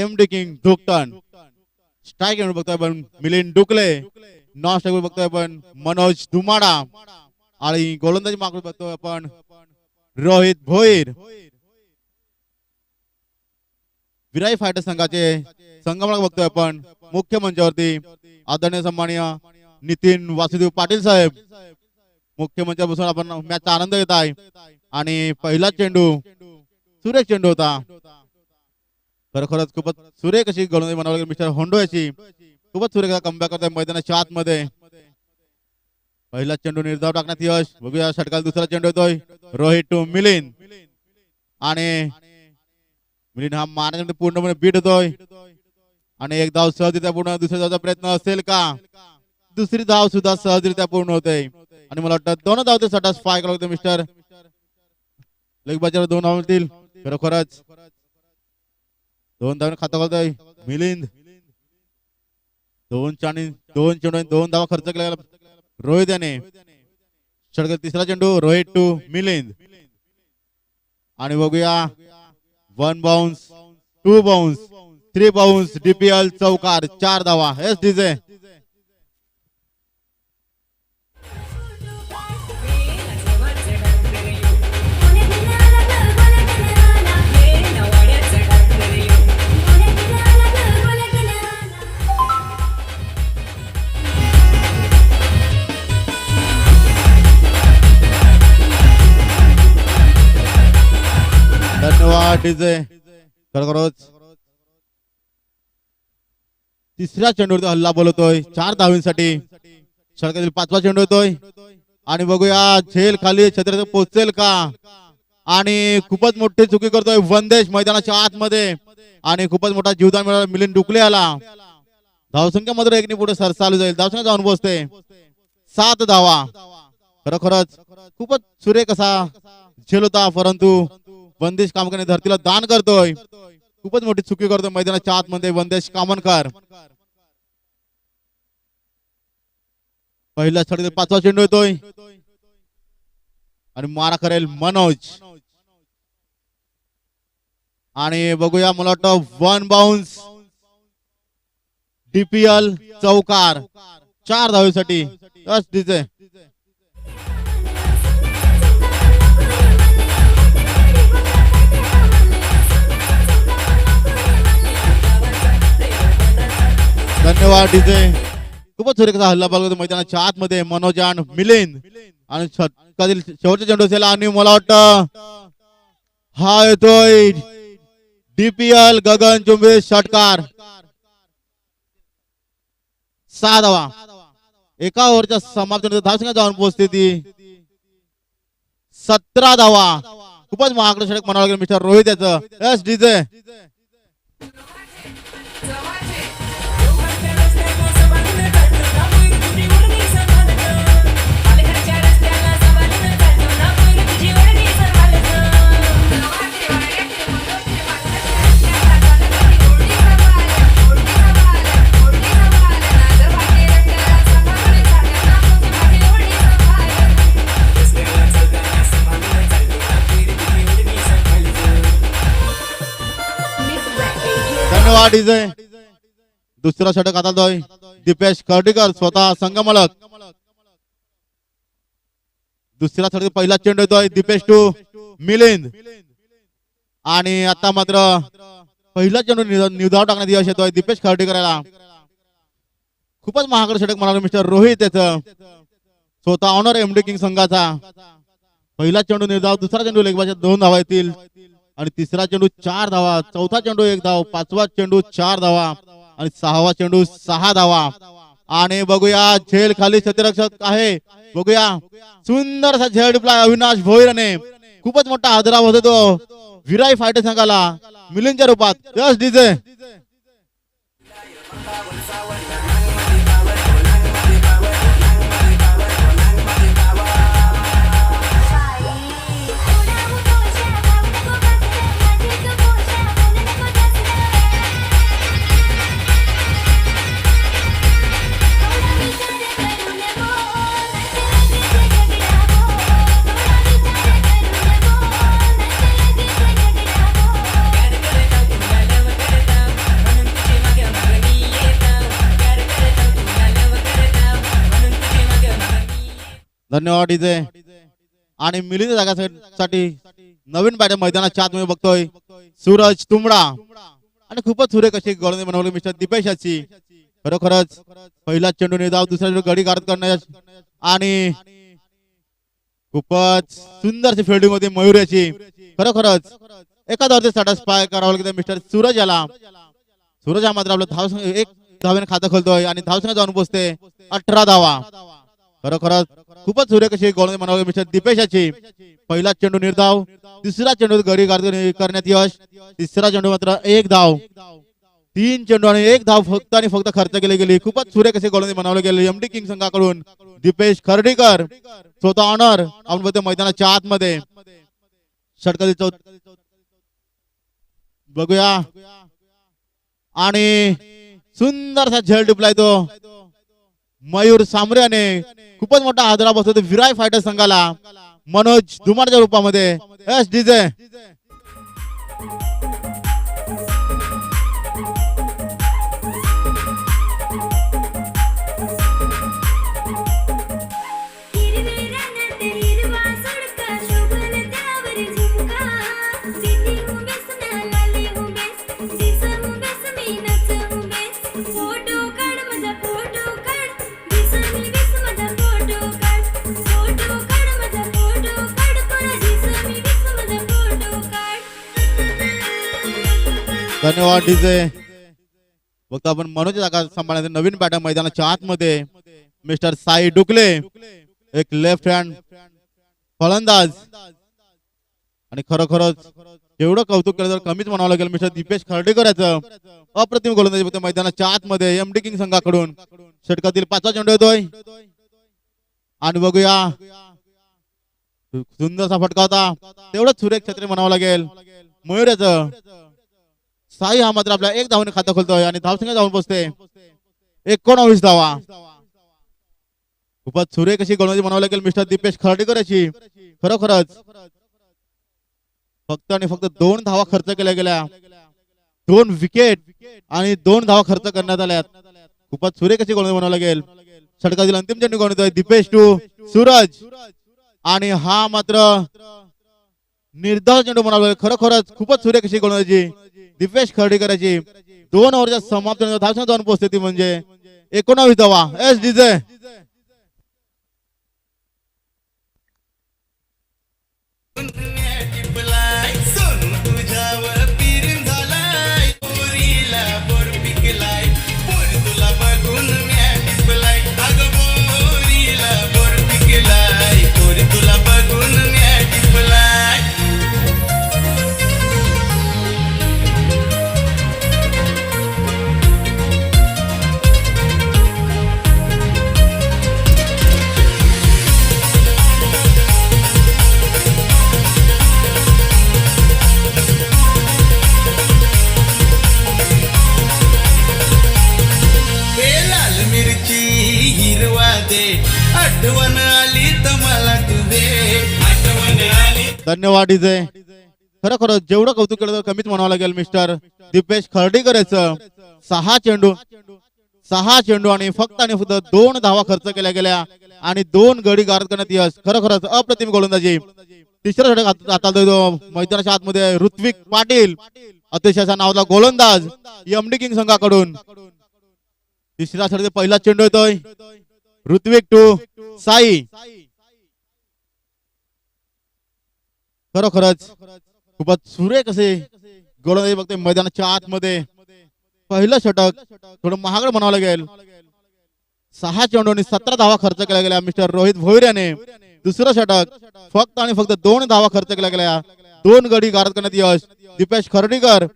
MD king Dhuktan. Strike म्हणून बघतोय आपण मिलिंद डुकले. नॉन स्ट्राईक बघतोय आपण मनोज धुमाडा. आणि गोलंदाजी मागून बघतोय आपण रोहित भोईर. विराई फायटर संघाचे संगमक बघतोय आपण मुख्य मंचावरती आदरणीय सन्माननीय नितीन वासुदेव पाटील साहेब मुख्य मंचावर बसून आपण मॅचचा आनंद घेत आहे. आणि पहिला चेंडू सुरेख चेंडू होता. खरोखरच खूपच सुरेख अशी गोलंदाजी म्हणावं लागेल मिस्टर होंडो याची. खूपच सुरेख कमबॅक करताय मैदानाच्या आतमध्ये. पहिला चेंडू निर्धाव टाकण्यात यश. बघूया षटकाला दुसरा चेंडू येतोय रोहित टू मिलिंद. आणि मिलिंद हा मारण्यामध्ये पूर्णपणे बीट होतोय. आणि एक धाव सहजरित्या पूर्ण. दुसऱ्या धावचा प्रयत्न असेल का? दुसरी धाव सुद्धा सहजरित्या पूर्ण होते. आणि मला वाटतं दोन धावते सटा स्पाय करावं लागतं मिस्टर. लेग बाजूला दोन धाव मिळतील. खरोखरच दोन धाव खाता करतोय मिलिंद. दोन चेंडू दोन धावा खर्च केला रोहित याने. षटकाचा तिसरा चेंडू रोहित टू मिलिंद. आणि बघूया 1 बाउन्स 2 बाउन्स 3 बाउन्स डीपीएल चौकार 4 धावा. एस डीजे धन्यवाद डीजे. खरोखरच तिसऱ्या चेंडूवरती हल्ला बोलवतोय 4 धावांसाठी. षटकातील 5वा चेंडू येतोय. आणि बघूया झेल खाली छत्र पोहोचेल का? आणि खूपच मोठी चुकी करतोय वंदेश मैदानाच्या आतमध्ये. आणि खूपच मोठा जीवदान मिळाला मिलिंद डुकले आला. धावसंख्या मात्र एकने पुढे सरसावली जाईल. धावसंख्या जाऊन पोहोचते 7 धावा. खरोखरच खूपच सुरेख असा झेल होता. परंतु वंदेश कामकर धरतीला दान करतोय. खूपच मोठी चुकी करतोय मैदानाच्या आतमध्ये वंदेश कामनकर. पहिल्या षटकातील 5वा चेंडू येतोय. आणि मारा करेल मनोज. आणि बघूया मला वाटतं 1 बाउन्स डीपीएल चौकार 4 धावेसाठी. यस डीजे धन्यवाद डीजे. खूपच सुरेखचा हल्ला पाहिजे मैदानाच्या आतमध्ये मनोज आणि मिलिंद. आणि षटकातील शेवटचा चेंडू असेल. आणि मला वाटतं हा येतोय डीपीएल गगन चुंबी षटकार 6 धावा. एका ओव्हरच्या समाप्तीनंतर धावसंख्या जाऊन पोहोचते ती 17 धावा. खूपच महागडं षटक म्हणावं लागेल मिस्टर रोहित याचं. Yes DJ DJ. दुसरा षटक आता दीपेश कर्डीकर स्वतः संगमलक. दुसरा षटक पहिला चेंडू येतोय दीपेश टू मिलिंद. आणि आता मात्र पहिला चेंडू निर्धाव टाकण्यात यश येतोय दीपेश कर्डीकर याला. खूपच महागड षटक म्हणाले मिस्टर रोहित त्याचं. स्वतः ऑनर एमडी किंग संघाचा. पहिला चेंडू निर्धाव. दुसरा चेंडू लेगबाच्या 2 धावा येतील. आणि तिसरा चेंडू 4 धावा. चौथा चेंडू 1 धाव. 5वा चेंडू 4 धावा. आणि 6वा चेंडू 6 धावा. आणि बघूया झेल खाली क्षेत्ररक्षक आहे. बघूया सुंदर असा झेल टिपला अविनाश भोईरने. खूपच मोठा आदराव होतो तो विराई फायटर संघाला मिलिंदच्या रूपात. यस डीजे धन्यवाद डीजे. आणि मिलिंद जागासाठी नवीन बॅटर मैदानाच्या आत मध्ये बघतोय सूरज तुंबडा. आणि खूपच सुरेख अशी गोलंदाजी बनवली मिस्टर दीपेश याची. खरोखरच पहिला चेंडू निर्धाव, दुसरा चेंडू गडी गारद करण्यास आणि खूपच सुंदर फिल्डिंग होती मयूर याची. खरोखरच एखाद्यावरती सॅटिस्फाय करावं लागतं मिस्टर सूरज याला. सूरज हा मात्र आपलं धाव एक धावेने खातं खोलतोय आणि धावसंख्या जाऊन पोहोचते 18 धावा. खरोखरच खूपच सुरेख अशी गोलंदाजी बनवली मिस्टर दीपेश याची. पहिला चेंडू निर्धाव, दुसरा चेंडू गडी गारद करण्यात यश, तिसरा चेंडू मात्र एक धाव. 3 चेंडू आणि एक धाव फक्त आणि फक्त खर्च केली गेली. खूपच सुरेख असे गोलंदाजी बनवले गेले एमडी किंग संघाकडून. दीपेश खर्डीकर स्वतः ऑनर आपण बघतो मैदानाच्या आतमध्ये. षटकातील बघूया आणि सुंदरसा झेल टिपलाय तो मयूर सामऱ्याने. खूपच मोठा हादरा बसतो विराय फायटर संघाला मनोज धुमारच्या रूपामध्ये. S DJ. धन्यवाद डीजे. बघतो आपण मनोज जागा सांभाळण्याचे नवीन बॅटर मैदानाच्या आतमध्ये मिस्टर साई डुकले. एक लेफ्ट हँड फलंदाज. आणि खरोखरच एवढं कौतुक केलं तर कमीच म्हणावं लागेल मिस्टर दीपेश खर्डीकर याचं. अप्रतिम गोलंदाजी बघतो मैदानाच्या आतमध्ये एमडी किंग संघाकडून. षटकातील 5वा चेंडू येतोय आणि बघूया सुंदरसा फटका होता. तेवढंच सुरेख छत्री म्हणावं लागेल मयूर याचं. साई हा मात्र आपल्या एक धावने खातं खोलतोय आणि धावसंख्या जाऊन पोहोचते 19 धावा. खूपच सुरेख अशी गोलंदाजी म्हणावं लागेल मिस्टर दीपेश खर्डीकर याची. खरोखरच फक्त आणि फक्त 2 धावा खर्च केल्या गेल्या, 2 विकेट आणि 2 धावा खर्च करण्यात आल्या. खूपच सुरेख अशी गोलंदाजी म्हणावं लागेल. षटकातील अंतिम चेंडू गोलंदाजी दीपेश टू सूरज आणि हा मात्र निर्धाव चेंडू म्हणावं लागेल. खरोखरच खूपच सुरेख अशी गोलंदाजी दीपेश खर्डीकराची. 2 ओव्हरच्या समाप्त धावसंख्या जाऊन पोहोचते ती म्हणजे 19 धावा. S DJ. धन्यवाद डीजे. खरोखरच जेवढं कौतुक केलं तर कमीच म्हणावं लागेल मिस्टर दीपेश खर्डीकर याचं. 6 चेंडू आणि फक्त 2 धावा खर्च केल्या गेल्या आणि 2 गडी गारद करण्यात यश. खरोखरच अप्रतिम गोलंदाजी. तिसरा षटक हाताळतोय तो मैदानाच्या आतमध्ये ऋत्विक पाटील, अतिशय असा नावाचा गोलंदाज एमडी किंग संघाकडून. तिसरा षटक पहिला चेंडू येतोय ऋत्विक टू साई. खरोखरच खूपच सुरेख असे गोलंदाजी बघते मैदानाच्या आतमध्ये. पहिलं षटक थोडं महागड म्हणावं लागेल. 6 चेंडू आणि 17 धावा खर्च केल्या गेल्या मिस्टर रोहित भोईर याने. दुसरं षटक फक्त आणि फक्त 2 धावा खर्च केल्या गेल्या, 2 गडी गारद करण्यात यश दीपेश खर्डीकर.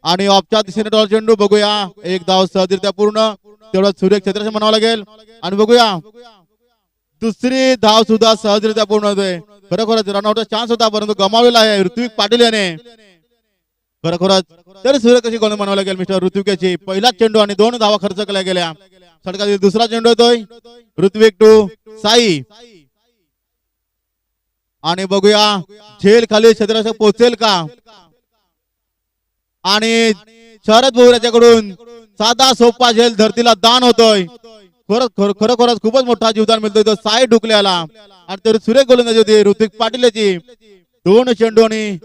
आणि ऑफच्या दिशेने चेंडू बघूया, 1 धाव सहजरित्या पूर्ण. तेवढं सुरेख क्षेत्राशी म्हणावं लागेल. आणि बघूया दुसरी धाव सुद्धा सहजरित्या पूर्ण होते. खरोखरच रनआउटचा चान्स होता परंतु गमावलेला आहे ऋत्विक पाटील याने. खरोखरच तरी सुरेख कशी गोलंदाजी म्हणावं लागेल मिस्टर ऋत्विक याची. पहिला चेंडू आणि 2 धावा खर्च केल्या गेल्या. षटकातील दुसरा चेंडू येतोय ऋत्विक टू साई. आणि बघूया झेल खाली क्षेत्राशी पोहोचेल का. आणि शरद भोईर याच्याकडून साधा सोपा झेल धरतीला दान होतोय. खरोखरच खूपच मोठा जीवदान मिळतोय तो साई ढुकल्याला आणि तर सुरेख गोलंदाजी होती ऋतिक पाटील याची 2 चेंडू आणि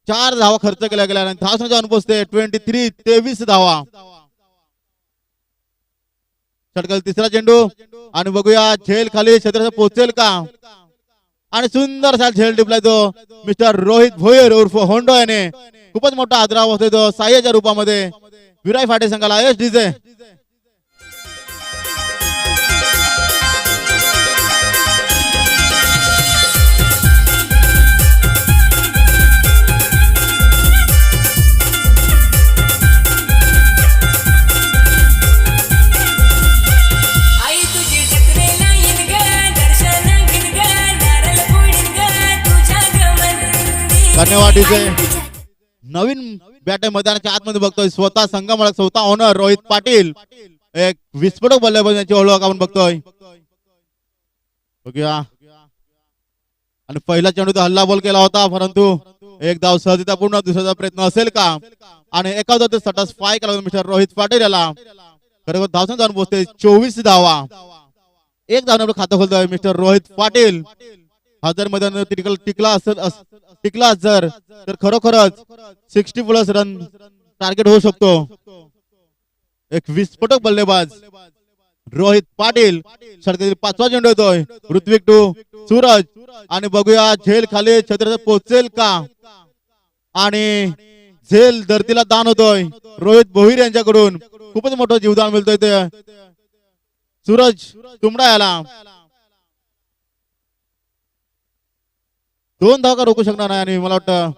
4 धावा खर्च केल्या गेल्या आणि धाव संख्या पोहोचते 23 धावा. षटकातील तिसरा चेंडू आणि बघूया झेल खाली क्षेत्रात पोहोचेल का आणि सुंदर असा झेल टिपलाय तो मिस्टर रोहित भोयर उर्फ होंडो याने. खूपच मोठा आदराव होतोय तो साह्याच्या रूपामध्ये विराई फाटे संघाला. एस डीजे धन्यवाद डीजे. नवीन बॅटर मैदानाच्या आतमध्ये बघतोय स्वतः संघमालक स्वतः ओनर रोहित पाटील. एक विस्फोटक बल्लेबाज यांची ओळख आपण बघतोय. बघूया आणि पहिला चेंडू हल्ला बॉल केला होता परंतु एक धाव सहजता पूर्ण दुसऱ्याचा प्रयत्न असेल का आणि एका धाव सटास फाय केला मिस्टर रोहित पाटील याला. खरोखर धावसन जाऊन पोहोचते 24 धावा. एक धाव आपलं खातं खोलतोय मिस्टर रोहित पाटील. हजार मैदान टिकला जर तर खरोखरच 60+ रन टार्गेट होऊ शकतो. एक विस्फोटक बल्लेबाज रोहित पाटील. षटकातील 5वा चेंडू येतोय ऋत्विक टू सूरज आणि बघूया झेल खाली छत्रात पोहोचेल का आणि झेल धरतीला दान होतोय रोहित भोईर यांच्याकडून. खूपच मोठं जीवदान मिळतोय ते सूरज तुमडा याला. 2 धाव का रोखू शकणार नाही आणि मला वाटतं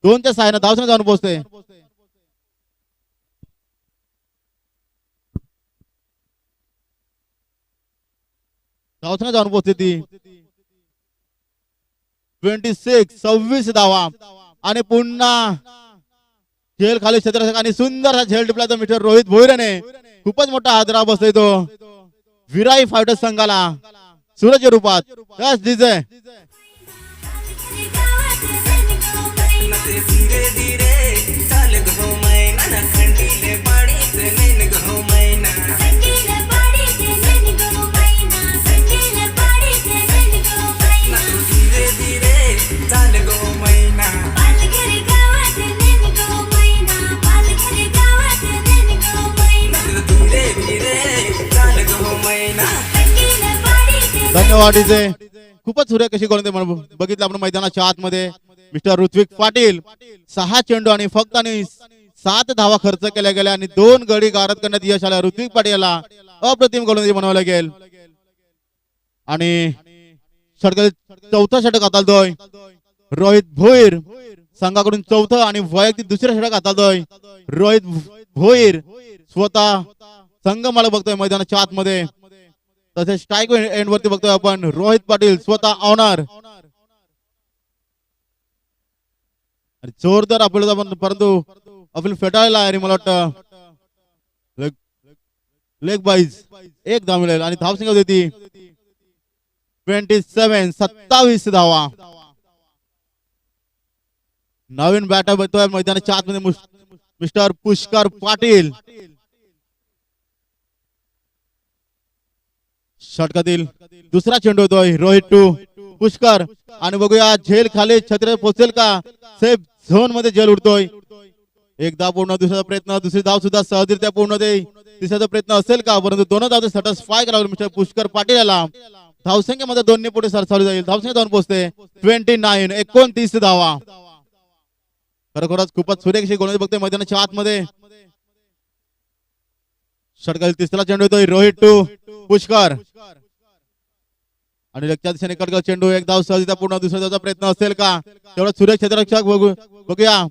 2च्या सहाय्याने धावसंख्या जाऊन पोहोचते. धावसंख्या जाऊन पोहोचते ती 26 धावा आणि पुन्हा झेल खाली क्षेत्र आणि सुंदर हा झेल टिपला तो मिस्टर रोहित भोईरने. खूपच मोठा हादरा बसतोय तो विराई फायटर्स संघाला सूरज रूपात. यस डीजे धीरे धीरे चाल गो मैना ना खंडीले पाड़ी से नैन गो मैना खंडीले पाड़ी से नैन गो मैना खंडीले पाड़ी से नैन गो मैना धीरे धीरे चाल गो मैना पालघर गावात नैन गो मैना पालघर गावात नैन गो मैना धीरे धीरे चाल गो मैना खंडीले पाड़ी से. धन्यवाद डीजे. खूपच सुरेख कशी गोलंदाजी बघितलं आपण मैदानाच्या आतमध्ये. मिस्टर ऋत्विक पाटील 6 चेंडू आणि फक्त आणि 7 धावा खर्च केल्या गेल्या आणि 2 गडी गारद करण्यात यश आलं. ऋत्विक पाटील याला अप्रतिम गोलंदाजी बनवलं गेल आणि चौथा षटक हाताळतोय रोहित भोईर संघाकडून. चौथं आणि वैयक्तिक दुसरं षटक हाताळतोय रोहित भोईर स्वतः संघ मला बघतोय मैदानाच्या आतमध्ये. तसेच स्ट्राईक एंड वरती बघतोय आपण रोहित पाटील स्वतः ऑनर. जोरदार आपल्याला परंतु आपल्याला फेटाळला आहे मला वाटतं लेग बाईज. एक धाव मिळेल आणि धाव संख्या होती 27 धावा. नवीन बॅटर बघतोय मैदानाच्या आतमध्ये मिस्टर पुष्कर पाटील. षटकातील दुसरा चेंडू होतोय रोहित टू पुष्कर आणि बघूया झेल खाली छत्र पोहोचेल का. सेफ झोन मध्ये झेल उडतोय. एक धाव पूर्ण दुसरा प्रयत्न दुसरी धाव सुद्धा सहजरित्या पूर्ण दे. तिसरा प्रयत्न असेल का परंतु 2 धाव सटस फाय करावं मिस्टर पुष्कर पाटील याला. धावसंख्येमध्ये 2 पुढे सरसावली जाईल. धावसंख्या जाऊन पोहोचते 29 धावा. खरोखरच खूपच सुरेख अशी गोलंदाजी बघतोय मैदानाच्या आतमध्ये. षटकातील तिसरा चेंडू येतोय रोहित टू पुष्कर आणि लगच्या दिशेने कडक चेंडू. एक धाव सहजरित्या पूर्ण दुसऱ्या धावचा प्रयत्न असेल का तेवढा सुरेख क्षेत्ररक्षक बघूया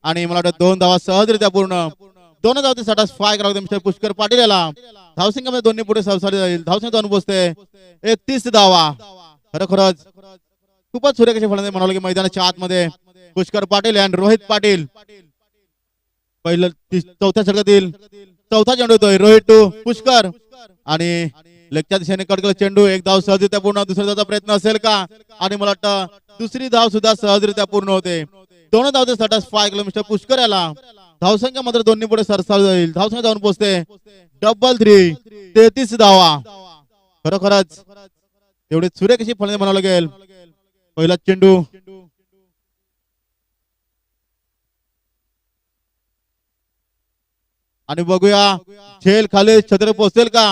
आणि मला वाटतं 2 धावा सहजरित्या पूर्ण. 2 धाव ते सटास फाय करावं मिस्टर पुष्कर पाटील याला. धावसंख्येमध्ये 2 पुढे सरसावली जाईल. धावसंख्या जाऊन पोहोचते 31 धावा. खरोखरच खूपच सुरेख अशी फलंदाजी म्हणाल की मैदानाच्या आतमध्ये पुष्कर पाटील आणि रोहित पाटील. पहिलं चौथ्या षटकातील चौथा चेंडू येतोय रोहित टू पुष्कर आणि लेगच्या दिशेने कडकल चेंडू. एक धाव सहजरित्या पूर्ण दुसऱ्या धावचा प्रयत्न असेल का आणि मला वाटतं दुसरी धाव सुद्धा सहजरित्या पूर्ण होते. 2 धाव ते सटास फाय किलो मिस्टर पुष्कर याला. धावसंख्या मात्र दोन्ही पुढे सरसावली जाईल. धावसंख्या जाऊन पोहोचते डबल 3 33 धावा. खरोखरच तेवढे सुरेख अशी फलंदाजी म्हणावं लागेल. पहिला चेंडू आणि बघूया झेल खाली छत्र पोहोचेल का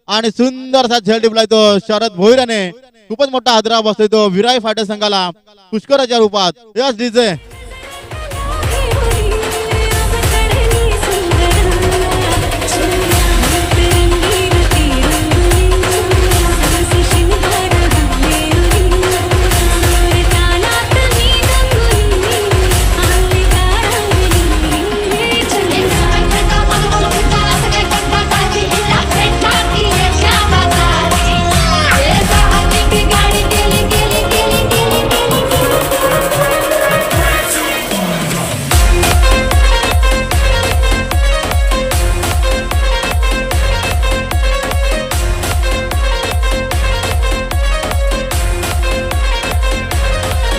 आणि सुंदरसा झेल टिपलाय तो शरद भोईराने. खूपच मोठा हादरा बसतोय तो विराई फायटर संघाला पुष्कराच्या रूपात. यस डीजे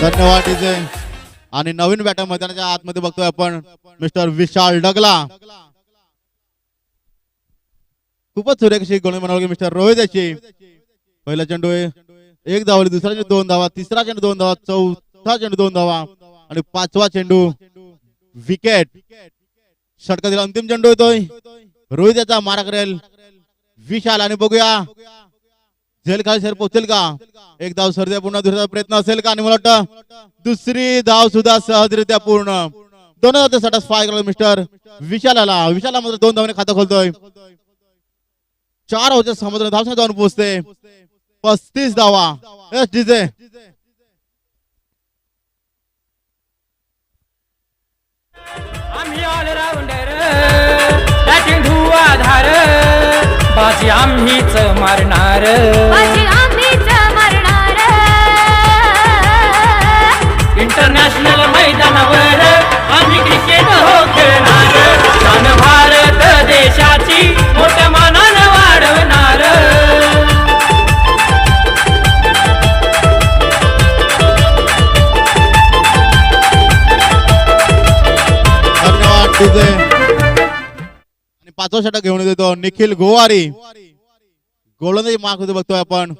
धन्यवाद डीजे. आणि नवीन बॅटर मैदानाच्या आतमध्ये बघतोय आपण मिस्टर विशाल डगला. खूपच सुरेखशी गोलंदाजी म्हणावं मिस्टर रोहित याची. पहिला चेंडू एक धावली, दुसरा चेंडू 2 धावा, तिसरा चेंडू 2 धावा, चौथा चेंडू 2 धावा आणि पाचवा चेंडू विकेट. षटकातील अंतिम चेंडू येतोय. रोहित याचा मारा करेल विशाल आणि बघूया झेल खाली सर पोहोचेल का. एक धाव सरद्या पूर्ण, दुसरा प्रयत्न असेल का आणि मला वाटतं दुसरी धाव सुद्धा सहजरित्या पूर्ण. दोन धाव सॅटिस्फाय करतो मिस्टर विशालाला. विशाला मात्र 2 धावाने खातं खोलतोय. 4 ओव्हरच्या समुद्र धावसंख्या जाऊन पोहोचते 35 धावा. यस डीजे आम्ही ऑलराऊंडर बॅटिंग धुवाधार बाजी आम्हीच मारणार इंटरनॅशनल मैदानावर आम्ही क्रिकेट हो खेळणार. शान भारत देशाची मोठ्या मानानं वाढवणार. धन्यवाद डीजे. आणि पाचवा षटक घेऊन येतो निखिल गोवारी. गोलंदाजी मार्क होते बघतोय आपण.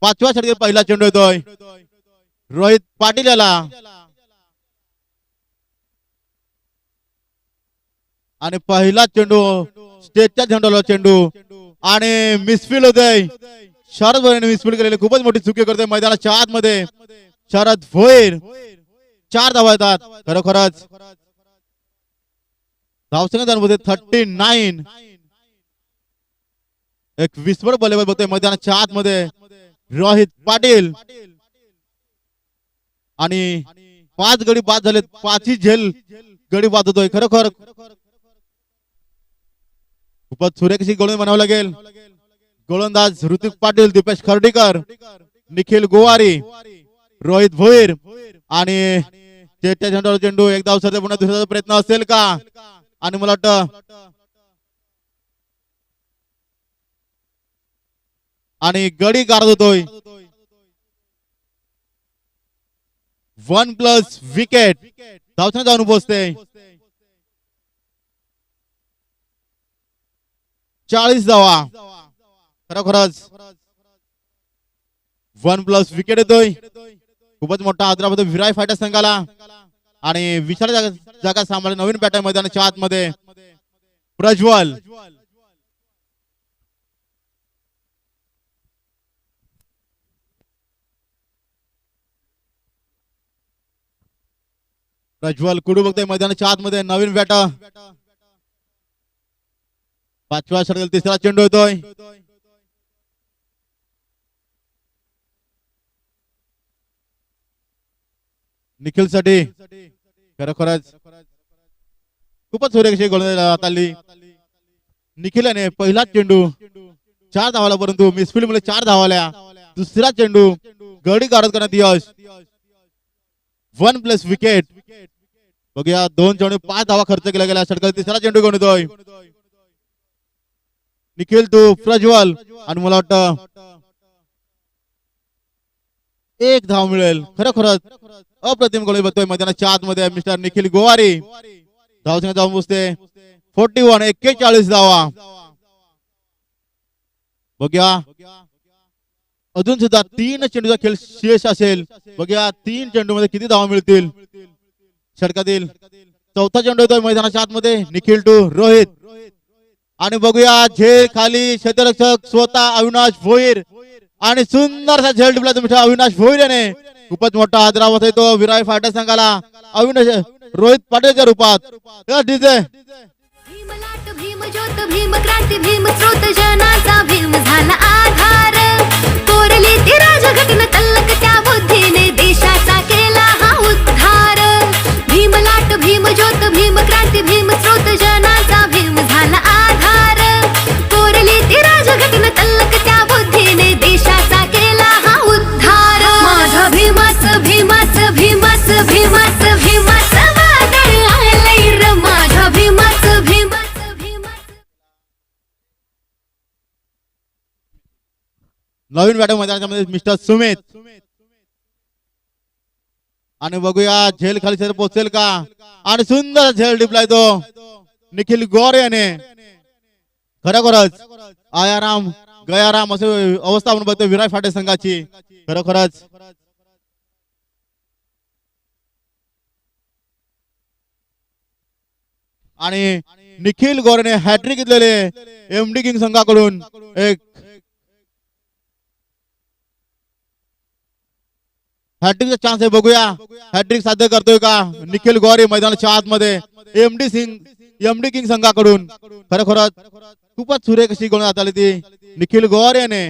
पाचव्या षटकात पहिला चेंडू येतोय रोहित पाटील याला आणि पहिला चेंडू स्टेजच्या झेंडूला चेंडू आणि मिसफील्ड होतोय. शरद भोईर मिसफील्ड केलेली खूपच मोठी चुकी करतोय मैदानाच्या आतमध्ये शरद भोईर. 4 धावा येतात. खरोखरच धावसंख्या 39. एक विस्फोट बल्लेबाज बघतोय मैदानाच्या आतमध्ये रोहित पाटील आणि 5 गडी बाद झालेत. 5ही झेल गडी बाद होतोय. खरोखर खूपच सुरेखशी गोलंदाज म्हणावं लागेल. गोलंदाज ऋतिक पाटील, दीपेश खर्डीकर, निखिल गोवारी, रोहित भोईर आणि चेट्या झेंडूवर चेंडू. एक धाव सरते पुन्हा दुसरा प्रयत्न असेल का आणि मला वाटतं आणि गडी गारद होतोय. 1+ विकेट. धावसंख्या जाऊन पोहोचते 40 धावा. खरोखरच 1+ विकेट येतोय. खूपच मोठा आदरा होतो विराई फायटर संघाला आणि विशाल जागा सांभाळ नवीन बॅटर मैदानाच्या आतमध्ये प्रज्वल. प्रज्वल कुडू बघतोय मैदानाच्या आतमध्ये नवीन बॅटर. पाचव्या षटकातील तिसरा चेंडू येतोय. निखिल साठी खरोखरच खूपच सुरेख गोलंदाजी हाताळली निखिलने. पहिला चेंडू 4 धावाला परंतु मिसफील्ड मध्ये 4 धावाल्या. दुसरा चेंडू गडी गारद करण्यात यश. 1+ विकेट. बघूया 2 चेंडू 5 धावा खर्च केला गेला. षटकातील तिसरा चेंडू घेऊन येतोय निखिल टू प्रज्वल आणि मला वाटतं 1 धाव मिळेल. खरोखरच अप्रतिम गोलंदाजी बघतोय मैदानाच्या आतमध्ये मिस्टर निखिल गोवारी. धावसंख्या जाऊन पोचते 41, 41 धावा. बघूया अजून सुद्धा 3 चेंडूचा खेळ शेष असेल. बघूया 3 चेंडूमध्ये किती धावा मिळतील. षटकातील चौथा चेंडू येतोय मैदानाच्या आतमध्ये. निखिल टू रोहित आणि बघूया झेल खाली क्षेत्ररक्षक स्वतः अविनाश भोईर आणि सुंदरसा झेल टिपला तुम्ही अविनाश भोईर याने. खूपच मोठा आदरावत आहे तो विराय फायटर संघाला अविनाश रोहित पाटीलच्या रूपात. डीजे भीम लाट भीम ज्योत भीम क्रांती भीम स्रोत जनाचा भीम झाला आधार कोरली ती राजघटना तल्लक त्या बुद्धीने देशाचा केला हा उद्धार भीम लाट भीम ज्योत भीम क्रांती भीम स्रोत जनाचा भीम झाला आधार कोरली ती राजघटना तल्लक त्या बुद्धीने देशाचा केला हा उद्धार माझा भीमाच भीमाच भीमाच भीमाच भीमाच वादळ आलंय र माझा भीमाच भीमाच भीमाच. नवीन बॅटर मैदानामध्ये मिस्टर सुमित आणि बघूया झेल खाली क्षेत्र पोहोचेल का आणि सुंदर झेल टिपलाय तो निखिल गौर याने. खरोखरच आयाराम गयाराम असे अवस्था आपण बघतोय विराय फाटे संघाची. खरोखरच आणि निखिल गौरने हॅट्रिक घेतलेले एमडी किंग संघाकडून एक हॅट्रिकचा चान्स आहे. बघूया हॅट्रिक साध्य करतोय का निखिल गौरी मैदानाच्या आतमध्ये एमडी किंग संघाकडून. खरोखरच खूपच सुरेख अशी गोल आली ती निखिल गौर याने.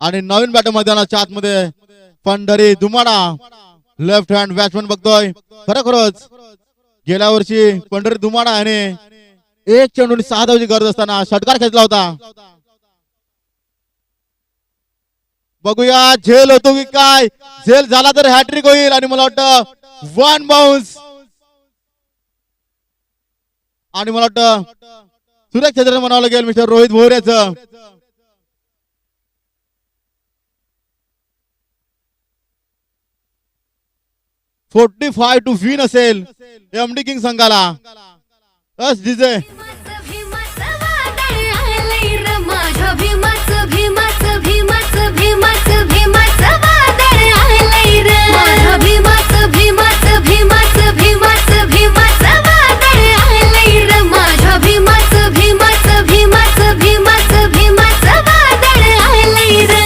आणि नवीन बॅटर मैदानाच्या आतमध्ये पंढरी दुमाडा लेफ्ट हँड बॅट्समन बघतोय. खरोखरच गेल्या वर्षी पंढरी दुमाडा याने 1 चेंडू 6 धावांची गरज असताना षटकार खेचला होता. बघूया झेल होतो की काय. झेल झाला तर हॅट्रिक होईल आणि मला वाटतं 1 बाउन्स आणि मला वाटतं सुरेख क्षेत्र म्हणावं लागेल मिस्टर रोहित भोरेचं. $45 टू विन असेल एमडी किंग संघाला. बस डीजे भीमाच वादळ आलंय र माझा भीमाच भीमाच भीमाच भीमाच भीमाच वादळ आलंय र माझा भीमाच भीमाच भीमाच भीमाच भीमाच वादळ आलंय र माझा भीमाच भीमाच भीमाच भीमाच भीमाच वादळ आलंय र.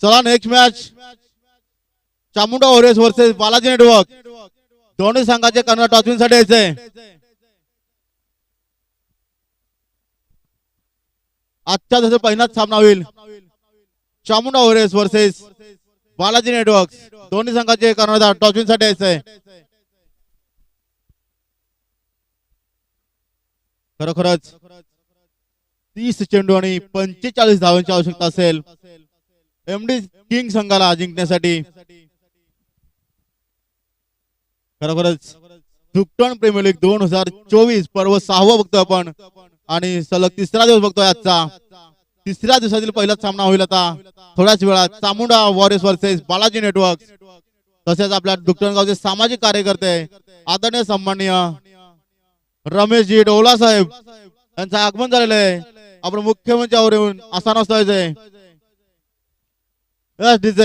चला next match Chamunda warriors versus Balaji network. दोन्ही संघाचे कर्नल टॉस साठी यायचंय. आजच्या जसं पहिलाच सामना होईल Chamunda warriors versus Balaji network. दोन्ही संघाचे कर्नल टॉस साठी यायचंय. खरोखरच 30 चेंडू आणि 45 धावांची आवश्यकता असेल एमडी किंग संघाला जिंकण्यासाठी. खरोखरच धुकटण प्रीमियर लीग 2024 पर्व 6वा बघतोय आपण आणि सलग 3रा दिवस बघतोय. आजचा 3ऱ्या दिवसातील पहिलाच सामना होईल आता थोड्याच वेळात Chamunda warriors versus Balaji network. तसेच आपल्या धुकटणगावचे सामाजिक कार्यकर्ते आदरणीय सन्माननीय रमेशजी डोला साहेब यांचं आगमन झालेलं आहे. आपण मुख्यमंत्र्यावर येऊन आसन असतोय. Yes, DJ.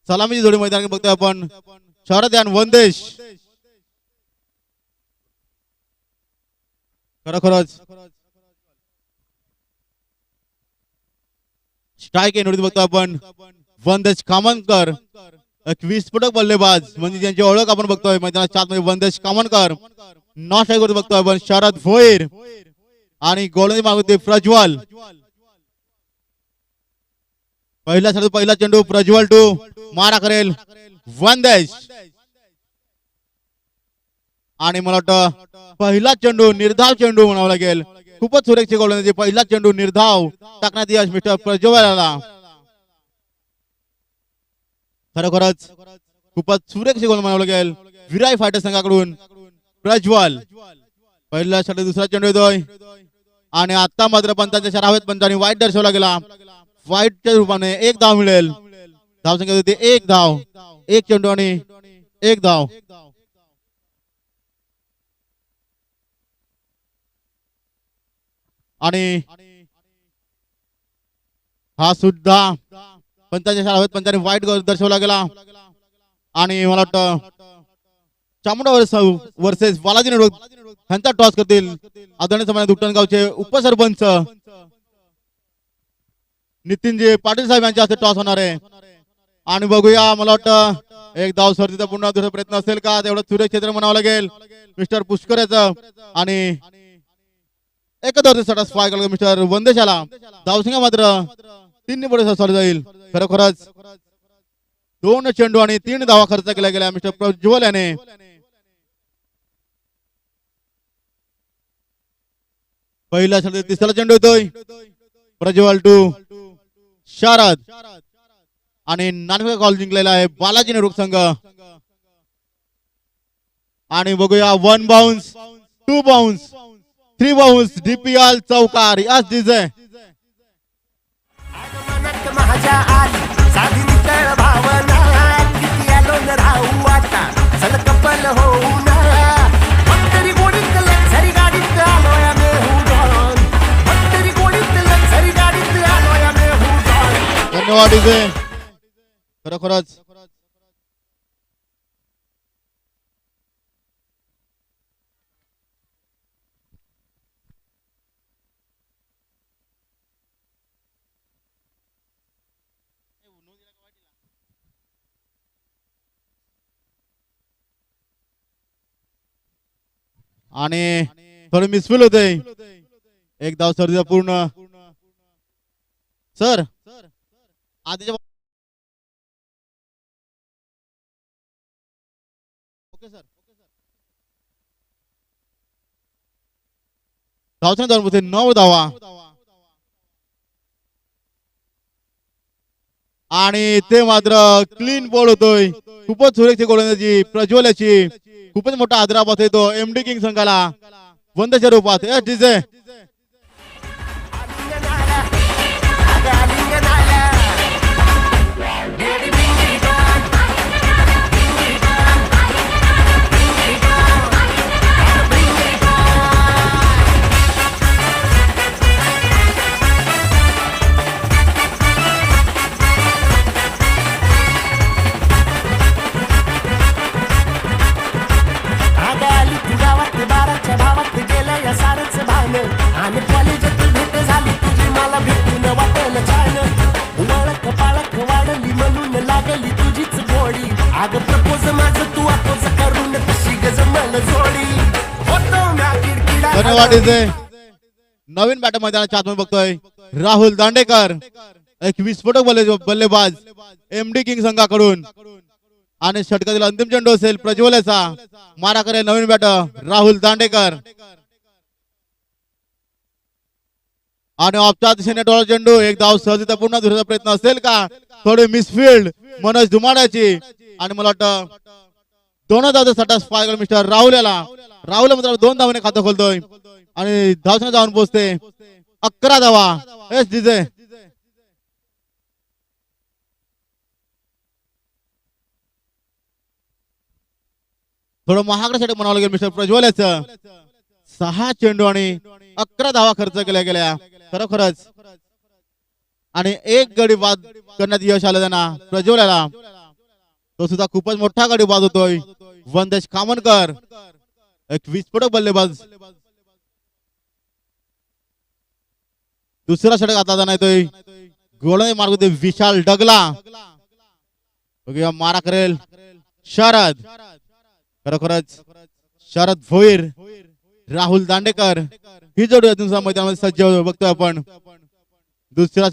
सलामीची जोडी मैदानात बघतोय आपण शरद यान वनदेश. खरोखरच स्ट्राईक एनवरती बघतोय आपण वनदेश कामनकर, एक विस्फोटक बल्लेबाज म्हणजे ज्यांची ओळख आपण बघतोय मैदानाच्या आतमध्ये वनदेश कामनकर. नॉट स्ट्राईक वरती बघतोय आपण शरद भोईर आणि गोलंदाजी मागवते प्रज्वल. पहिला चेंडू प्रज्वल टू मारा करेल वनदेश आणि मला वाटतं पहिला चेंडू निर्धाव चेंडू म्हणावं लागेल. खूपच सुरेख गोलंदाजी. पहिला चेंडू निर्धाव टाकण्यात यश मिस्टर प्रज्वलला. खरोखरच खूपच सुरेख गोल म्हणावं लागेल विराई फायटर संघाकडून. प्रज्वल पहिला षटक दुसरा चेंडू येतोय आणि आता मात्र पंचांच्या शरावत पंचांनी वाईट दर्शवला गेला. वाईटच्या रूपाने एक धाव मिळेल. धाव संख्या होती एक धाव. एक चेंडू आणि एक धाव. आणि हा सुद्धा पंचांच्या शरावत पंचांनी वाईट दर्शवला गेला. आणि मला वाटतं चामुंडा वर्सेस बालाजी नेटवर्क ह्यांचा टॉस करतील आदरणीय सन्माननीय दुट्टणगावचे उपसरपंच नितीनजी पाटील साहेब यांच्या हस्ते टॉस होणार आहे. आणि बघूया मला वाटतं एक धाव सर्दीचा पुन्हा दुसरा प्रयत्न असेल का. तेवढं सुरेश क्षेत्र म्हणावं लागेल मिस्टर पुष्कर याचं. आणि एकदा स्पाय केलं मिस्टर वंदेशाला. धावसंख्या मात्र 3 पुढे सरसावली जाईल. खरोखरच 2 चेंडू आणि 3 धावा खर्च केल्या गेल्या मिस्टर प्रज्वल याने. पहिला षटक तिसरा चेंडू येतोय प्रज्वल टू शरद आणि नानव्या कॉल जिंकलेला आहे बालाजी नेटवर्क संघ. आणि बघूया 1 बाउन्स 2 बाउन्स 3 बाउन्स डीपीएल चौकार. यस डीजे आगमनात माझ्या आली साधी नितळ भावना किती आलो न राहू आता चल कपल होऊ ना. मत्तरी गोडीत लक्झरी गाडीत आलोय आम्ही हुडॉन. मत्तरी गोडीत लक्झरी गाडीत आलोय आम्ही हुडॉन. धन्यवाद डीजे. खरोखरच आणि थोडं मिसफिल होते. एक धाव सर्दीचा पूर्ण सर आधीच्या ओके सर धावसंख्या जाऊन होते 9 धावा. आणि ते मात्र क्लीन बॉल होतोय. खूपच सुरेख गोलंदाजी प्रज्वल याची. खूपच मोठा आदराभास येतो एमडी किंग संघाला वंदेच्या रूपात. यस डीजे आणि कॉलेजात भेट झाली तुझी मला भेटून वाटेल छान. ओळख पाळख वाढली म्हणून लागली तुझीच गोडी. अग प्रपोज माझं तू अपोज करून कशी गजमल जोडी. होतो म्या किडकिडा. धन्यवाद डीजे. नवीन बॅटर मैदानाच्या आतमध्ये बघतोय राहुल दांडेकर, एक विस्फोटक बल्लेबाज एमडी किंग संघाकडून. आणि षटकातील अंतिम चेंडू असेल प्रज्वल याचा. मारा करेल नवीन बॅटर राहुल दांडेकर. आणि ऑफच्या दिशेने डॉलर चेंडू. एक धाव सहजता पूर्ण दुसरा प्रयत्न असेल का. थोडे मिसफिल्ड मनोज धुमाड्याची. आणि मला वाटतं 2 धावचा सटा स्पाय मिस्टर राहुल याला. राहुल मात्र 2 धावाने खातं खोलतोय आणि धावसंख्या जाऊन पोहोचते 11 धावा. एस डीजे थोडं महागडं षटक म्हणावं लागेल मिस्टर प्रज्वल याचं. 6 चेंडू आणि 11 धावा खर्च केल्या गेल्या. खरोखरच आणि एक गडी बाद करण्यात यश आलं त्यांना प्रज्वल याला. तो सुद्धा खूपच मोठा गडी बाद होतोय. वंदेश कामनकर एक विस्फोटक बल्लेबाज. दुसरा षटक आता जाणार येतोय. गोलंदाजी मार्ग होते विशाल डगला. बघूया मारा करेल शरद. खरोखरच शरद भोईर, राहुल दांडेकर ही जोडी अजून सुद्धा मैदानामध्ये सज्ज बघतोय आपण. दुसरा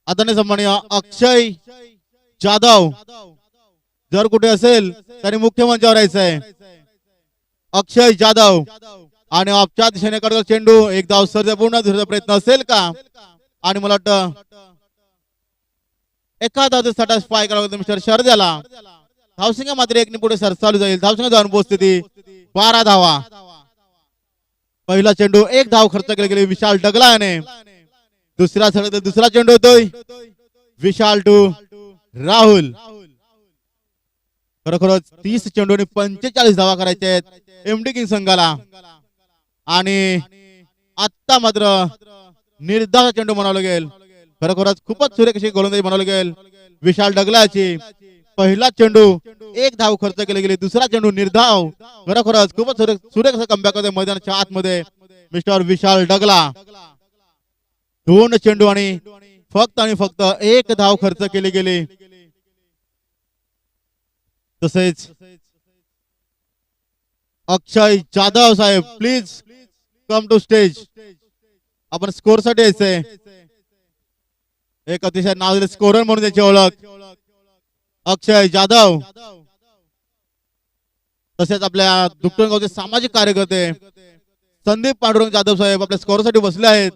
आदरणीय सन्माननीय अक्षय जाधव जर कुठे असेल तरी मुख्य मंचावर यायचंय. अक्षय जाधव आणि आपच्या दिशेने कडक चेंडू एक धाव सर्ज पूर्ण दुसरा प्रयत्न असेल का. आणि मला वाटतं एका धावसाठी स्पाय करावा मिस्टर शरद्याला. धावसंख्या मात्र एकने पुढे सर चालू जाईल. धावसंख्या जाऊन पोहोचते 12 धावा. पहिला चेंडू एक धाव खर्च केले गेले विशाल डगला याने. दुसरा चेंडू होतोय विशाल टू राहुल. खरोखरच 30 चेंडू आणि 45 धावा करायच्या आहेत एमडी किंग संघाला. आणि आता मात्र निर्धार चेंडू म्हणावं लागेल. खरोखरच खूपच सुरेख अशी गोलंदाजी म्हणावं लागेल विशाल डगलाची. पहिला चेंडू एक धाव खर्च केले गेले. दुसरा चेंडू निर्धाव. खरोखरच खूपच सुरेख असं कमबॅक होते मैदानाच्या आतमध्ये मिस्टर विशाल डगला. 2 चेंडू आणि फक्त एक धाव खर्च केली गेली. तसेच अक्षय जाधव साहेब प्लीज कम टू स्टेज. आपण स्कोर साठी यायचंय. एक अतिशय नावाजलेले स्कोरर म्हणून त्याची ओळख अक्षय जाधव. तसेच आपल्या दुकटनगावचे सामाजिक कार्यकर्ते संदीप पांडुरंग जाधव साहेब आपल्या स्कोर साठी बसले आहेत.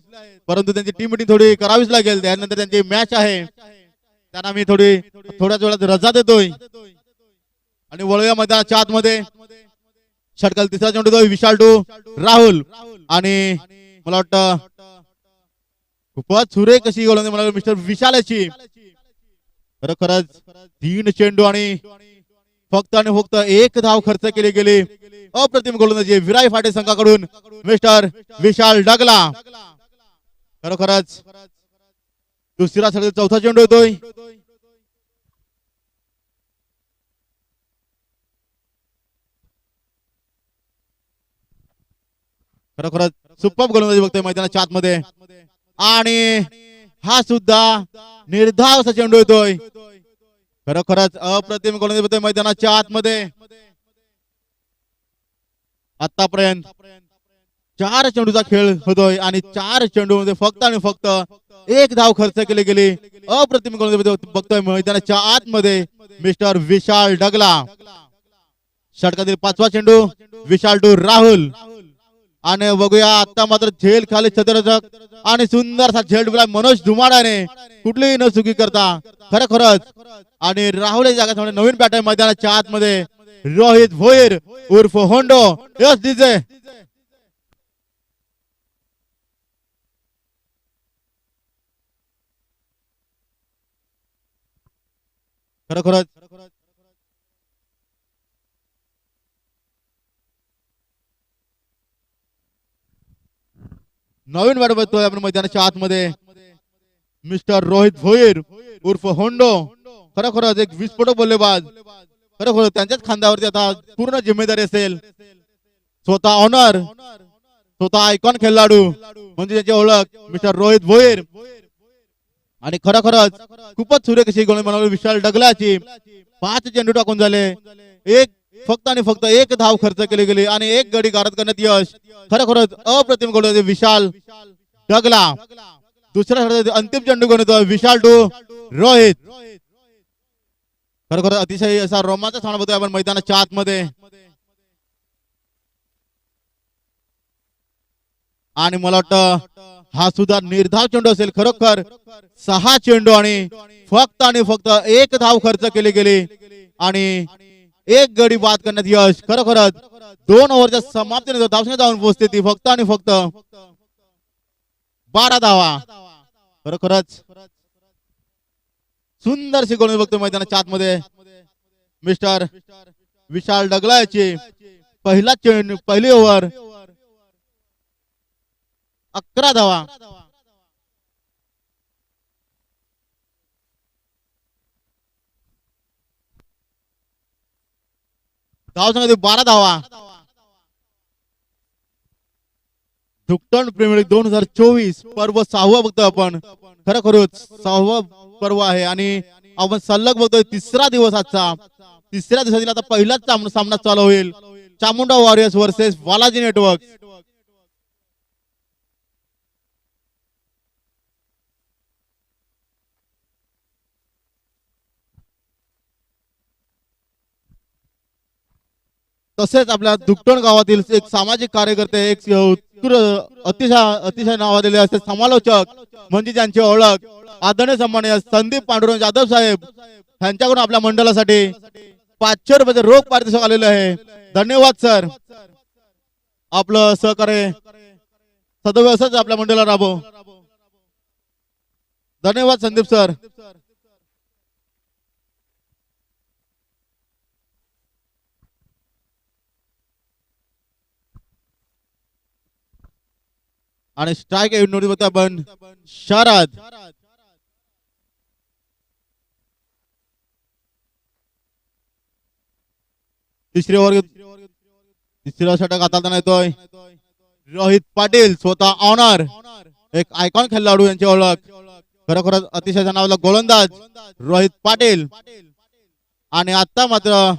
परंतु त्यांची टीम मिटिंग थोडी करावीच लागेल. त्यानंतर त्यांची मॅच आहे. त्यांना मी थोड्याच वेळात रजा देतोय. आणि वळूया मैदानाच्या आतमध्ये. षटकाल तिसरा चेंडू देतोय विशाल टू राहुल. आणि मला वाटतं खूपच सुरेख अशी गोलंदाजी म्हणाली मिस्टर विशालाची. खरोखरच 3 चेंडू आणि फक्त एक धाव खर्च केली गेली. अप्रतिम गोलंदाजी विराई फाटे संघाकडून मिस्टर विशाल डगला. खरोखरच दुसरा चौथा चेंडू येतोय. खरोखरच सुपर गोलंदाजी बघतोय मैदानाच्या आतमध्ये. आणि हा सुद्धा निर्धाव असा चेंडू येतोय. खरोखरच अप्रतिम गोलंदाजी बघतोय मैदानाच्या आतमध्ये. आतापर्यंत 4 चेंडूचा खेळ होतोय आणि 4 चेंडू मध्ये फक्त एक धाव खर्च केली गेली. अप्रतिम गोलंदाजी बघतोय मैदानाच्या आतमध्ये मिस्टर विशाल डगला. षटकातील 5वा चेंडू विशाल टू राहुल. आणि बघूया आता मात्र झेल खाली छत्रजक आणि सुंदरसा झेल डुबला मनोज धुमाडाने कुठलीही न चुकी करता. खरोखरच आणि राहुल या जागा नवीन बॅटर मैदानाच्या आतमध्ये रोहित भोईर उर्फ होंडो. Yes DJ. खरोखरच नवीन बॅटर बघतोय आपण मैदानाच्या आतमध्ये मिस्टर रोहित भोईर उर्फ होंडो. खरोखरच एक विस्फोटक बल्लेबाज. खरोखर त्यांच्याच खांद्यावरती आता पूर्ण जिम्मेदारी असेल. स्वतः ऑनर, स्वतः आयकॉन खेळाडू म्हणजे त्याची ओळख मिस्टर रोहित भोईर. आणि खरोखरच खूपच सुरेख अशी गोलंदाजी बनवली विशाल डगलाची. 5 चेंडू टाकून झाले. फक्त एक धाव खर्च केली गेली आणि एक गडी गारद करण्यात यश. खरोखरच अप्रतिम गोलंदाजी विशाल डगला. दुसऱ्या अंतिम चेंडू घेऊन येतो विशाल टू रोहित. खरोखर अतिशय असा रोमांचक सामना बघतोय आपण मैदानाच्या आतमध्ये. आणि मला वाटतं हा सुद्धा निर्धाव चेंडू असेल. खरोखर 6 चेंडू आणि फक्त एक धाव खर्च केली गेली आणि एक गडी बाद करण्यात यश. खरोखरच 2 ओव्हरच्या समाप्तीनंतर धावसंख्या जाऊन पोहोचते ती फक्त 12 धावा. खरोखरच सुंदरशी गोलंदाजी बघतोय मैदानाच्या आतमध्ये मिस्टर विशाल डगला याची. पहिली ओव्हर 11 धावा. धावसंख्या 12 धावा. धुकटण प्रीमियर लीग 2024 पर्व 6वं बघतोय आपण. खरोखरच 6वं पर्व आहे आणि आपण सलग बघतोय 3रा दिवस आजचा. 3ऱ्या दिवसातील आता पहिलाच सामना चालू होईल. Chamunda warriors versus Balaji network. तसेच आपल्या दुकटण गावातील एक सामाजिक कार्यकर्ते, एक अतिशय नावाजलेले असे समालोचक म्हणजे त्यांची ओळख आदरणीय सन्माननीय संदीप पांडुरंग जाधव साहेब यांच्याकडून आपल्या मंडळासाठी 500 रुपयाचे रोख पारितोषिक आलेले आहे. धन्यवाद सर. आपलं सहकार्य सदैव असंच आपल्या मंडळाला राबो. धन्यवाद संदीप सर. आणि स्ट्राईक नोटीस होते आपण शरद. तिसऱ्या षटक हाताळताना येतोय रोहित पाटील, स्वतः ऑनर, एक आयकॉन खेळाडू यांची ओळख. खरोखरच अतिशय नावाला गोलंदाज रोहित पाटील. आणि आता मात्र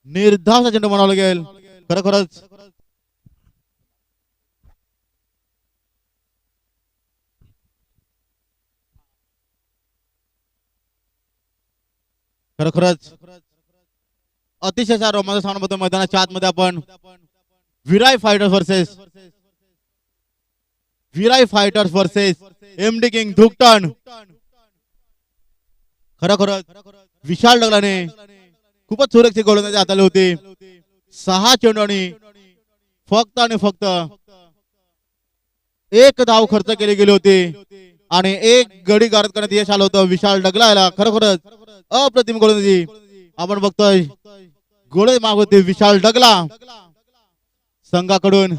निर्धावचा चेंडू बनवला गेल. खरोखरच खरोखरच अतिशय रोमांचक सामना बघतोय मैदानाच्या आतमध्ये आपण. विराय fighters versus MD king Dhuktan. खरोखरच विशाल डगलाने खूपच सुरक्षित गोलंदाजी हाताळली होती. 6 चेंडू आणि फक्त 1 धाव खर्च केली गेली होती आणि 1 गडी गारद करण्यात यश आलं होतं विशाल डगला याला. खरोखरच अप्रतिम गोलंदाजी आपण बघतोय. गोळे मागवते विशाल डगला संघाकडून.